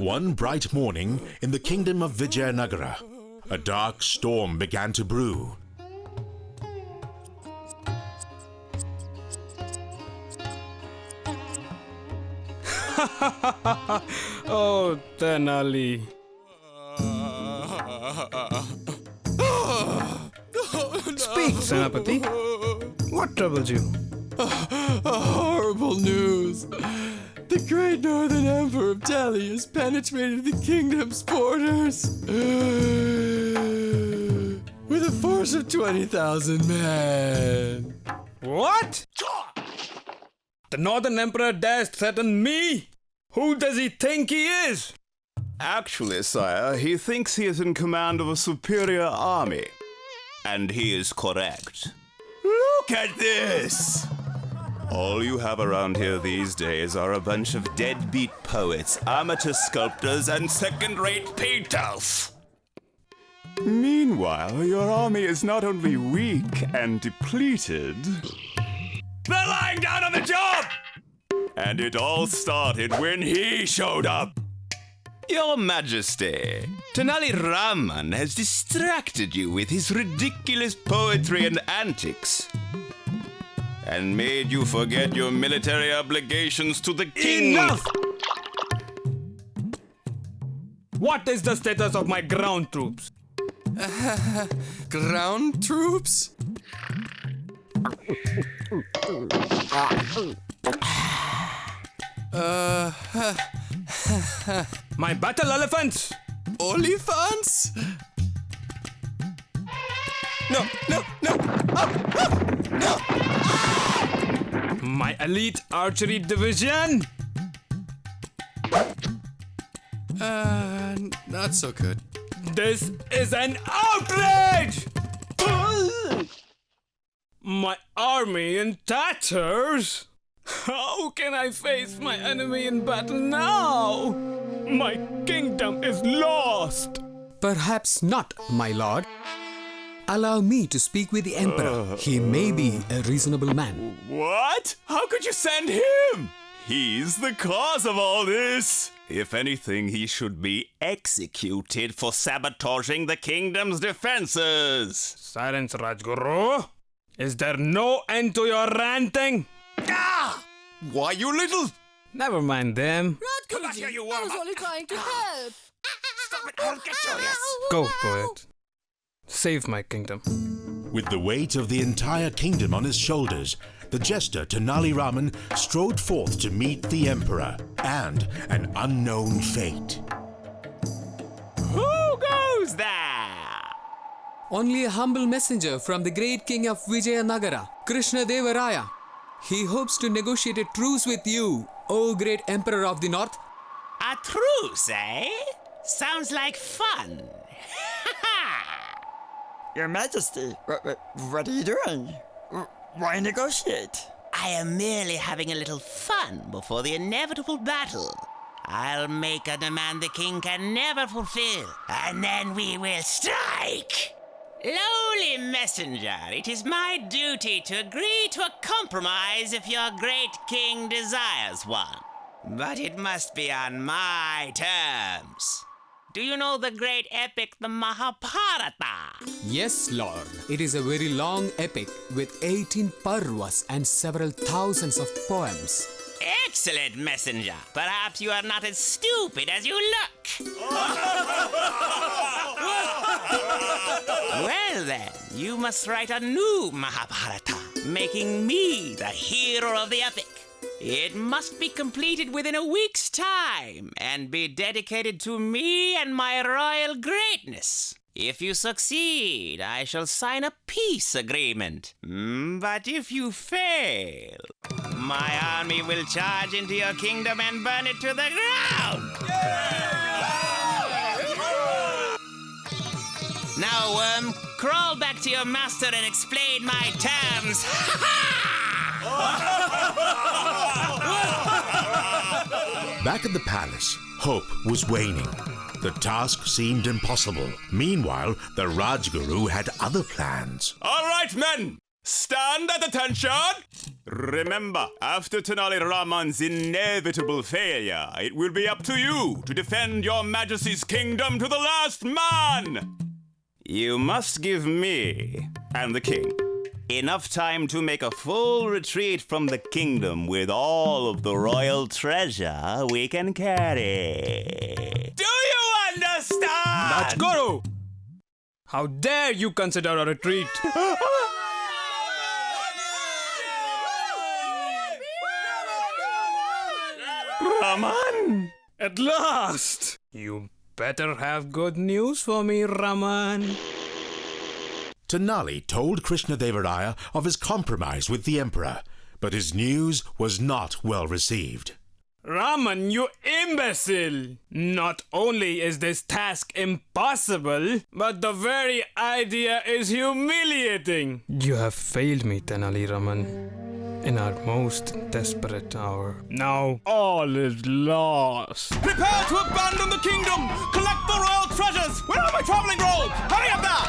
One bright morning in the kingdom of Vijayanagara, a dark storm began to brew. Oh, Tenali. Speak, Senapati. What troubles you? Horrible news! The great northern emperor of Delhi has penetrated the kingdom's borders with a force of 20,000 men. What? The Northern Emperor dares threaten me? Who does he think he is? Actually, sire, he thinks he is in command of a superior army. And he is correct. Look at this! All you have around here these days are a bunch of deadbeat poets, amateur sculptors, and second-rate painters. Meanwhile, your army is not only weak and depleted, they're lying down on the job! And it all started when he showed up. Your Majesty, Tenali Raman has distracted you with his ridiculous poetry and antics, and made you forget your military obligations to the king. Enough! What is the status of my ground troops? Ground troops? My battle elephants! Olifants? No! My elite archery division! Not so good. This is an outrage! My army in tatters? How can I face my enemy in battle now? My kingdom is lost! Perhaps not, my lord. Allow me to speak with the emperor. He may be a reasonable man. What? How could you send him? He's the cause of all this. If anything, he should be executed for sabotaging the kingdom's defenses. Silence, Rajguru. Is there no end to your ranting? Ah! Why, you little... Never mind them. Come back here, you I worm! was only trying to help. Stop it, I'll get furious! Go, poet. Save my kingdom. With the weight of the entire kingdom on his shoulders, the jester Tenali Raman strode forth to meet the emperor and an unknown fate. Who goes there? Only a humble messenger from the great king of Vijayanagara, Krishna Deva Raya. He hopes to negotiate a truce with you, O great emperor of the north. A truce, eh? Sounds like fun. Your Majesty, what are you doing? Why negotiate? I am merely having a little fun before the inevitable battle. I'll make a demand the king can never fulfill, and then we will strike! Lowly messenger, it is my duty to agree to a compromise if your great king desires one. But it must be on my terms. Do you know the great epic, the Mahabharata? Yes, lord. It is a very long epic with 18 parvas and several thousands of poems. Excellent, messenger. Perhaps you are not as stupid as you look. Well then, you must write a new Mahabharata, making me the hero of the epic. It must be completed within a week's time and be dedicated to me and my royal greatness. If you succeed, I shall sign a peace agreement. But if you fail, my army will charge into your kingdom and burn it to the ground. Now, worm, crawl back to your master and explain my terms. Back at the palace, hope was waning. The task seemed impossible. Meanwhile, the Rajguru had other plans. All right, men! Stand at attention! Remember, after Tenali Raman's inevitable failure, it will be up to you to defend your majesty's kingdom to the last man! You must give me and the king enough time to make a full retreat from the kingdom with all of the royal treasure we can carry. Do you understand? Rajguru! How dare you consider a retreat? Raman! At last! You better have good news for me, Raman. Tenali told Krishna Deva Raya of his compromise with the emperor, but his news was not well received. Raman, you imbecile! Not only is this task impossible, but the very idea is humiliating. You have failed me, Tenali Raman, in our most desperate hour. Now all is lost. Prepare to abandon the kingdom! Collect the royal treasures! Where are my traveling robes? Hurry up there!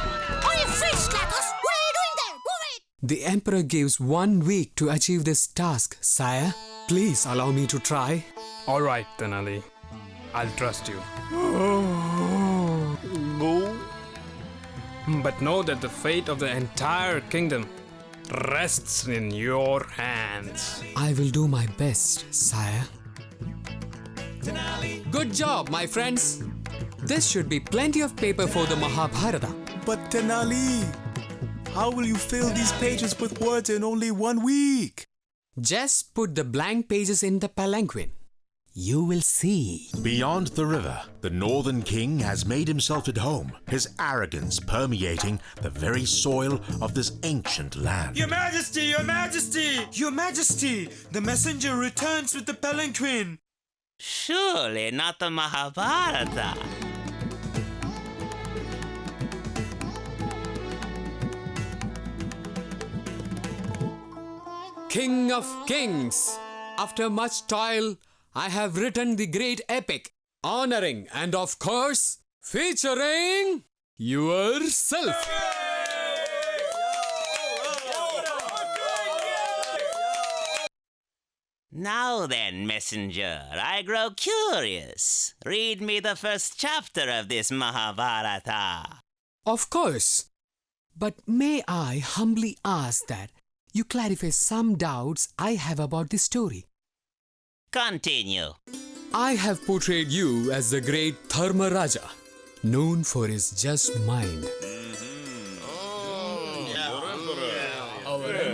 Are you fish slackers? What are you doing there? Move it! The emperor gives 1 week to achieve this task, sire. Please allow me to try. All right, Tenali. I'll trust you. But know that the fate of the entire kingdom rests in your hands. I will do my best, sire. Good job, my friends. This should be plenty of paper for the Mahabharata. But Tenali, how will you fill these pages with words in only 1 week? Just put the blank pages in the palanquin. You will see. Beyond the river, the northern king has made himself at home, his arrogance permeating the very soil of this ancient land. Your Majesty! Your Majesty! Your Majesty! The messenger returns with the palanquin! Surely not the Mahabharata. King of Kings! After much toil, I have written the great epic, honoring and of course, featuring yourself. Now then, messenger, I grow curious. Read me the first chapter of this Mahabharata. Of course. But may I humbly ask that you clarify some doubts I have about the story. Continue. I have portrayed you as the great Dharmaraja, known for his just mind.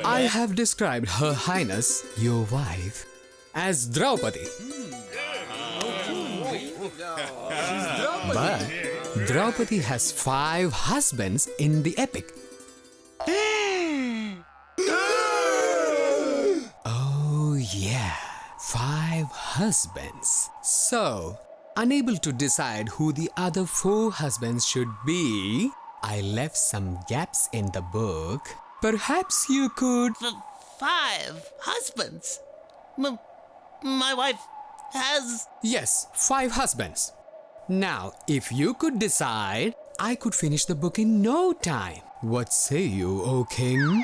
I have described Her Highness, your wife, as Draupadi. But Draupadi has 5 husbands in the epic. Oh yeah, 5 husbands. So, unable to decide who the other 4 husbands should be, I left some gaps in the book. Perhaps you could... 5 husbands? My wife has... Yes, 5 husbands. Now, if you could decide, I could finish the book in no time. What say you, O King?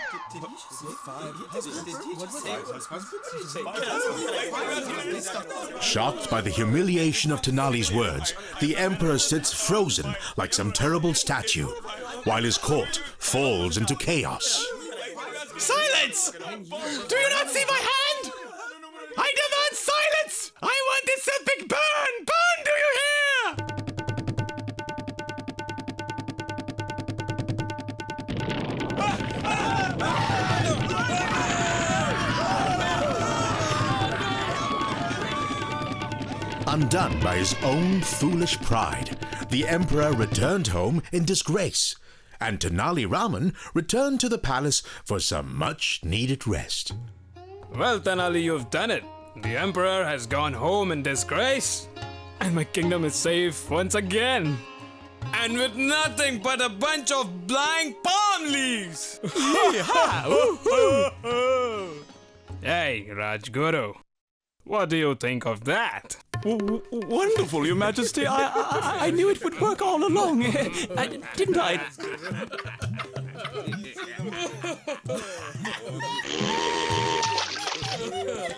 Shocked by the humiliation of Tenali's words, the emperor sits frozen like some terrible statue, while his court falls into chaos. Silence! Do you not see my hand? I demand silence! I want this epic burn! Burn, do you hear? Undone by his own foolish pride, the emperor returned home in disgrace, and Tenali Raman returned to the palace for some much-needed rest. Well, Tenali, you've done it. The emperor has gone home in disgrace, and my kingdom is safe once again. And with nothing but a bunch of blank palm leaves. Hey, Rajguru, what do you think of that? Wonderful, Your Majesty. I knew it would work all along, didn't I?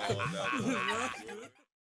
That's good.